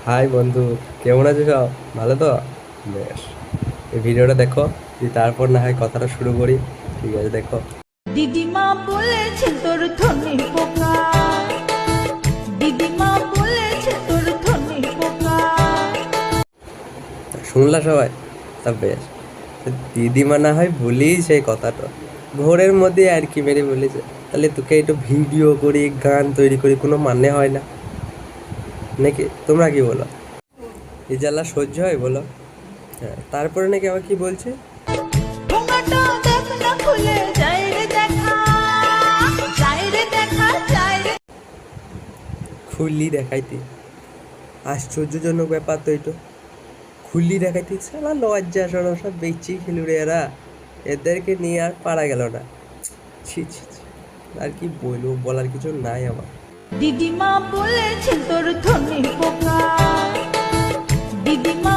High বন্ধু, কেমন আছো সব? ভালো তো? বেশ। এই ভিডিওটা দেখো, তারপর না হয় কথাটা শুরু করি। ঠিক আছে, দেখো। দিদিমা বলেছে তোর ধনে পোকা, দিদিমা বলেছে তোর ধনে পোকা। শুনলা সবাই? তা বেশ। দিদিমা না হয় বলি সেই কথাটা, ঘোরের মধ্যে আর কি মেরে বলেছে। তাহলে তোকে একটু ভিডিও করি, গান তৈরি করি, কোনো মানে হয় না নাকি? তোমরা কি বলো? এই জ্বালা সহ্য হয় বলো? হ্যাঁ, তারপরে নাকি আবার কি বলছে? ঠোঙাটা দেখ না খুলে, যায় রে দেখা, যায় রে দেখা, যায় রে। খুললি দেখাইতে? আশ্চর্যজনক ব্যাপার তো এটা। খুললি দেখাইতে সালা লজ্জা সরম সব বেচি খেলুড়ে এরা। এদেরকে নিয়ে আর পারা গেল না। ছি ছি ছি। আর কি বলবো, বলার কিছু নাই আমার। দিদিমা বলেছে তোর ধনে পোকা, দিদিমা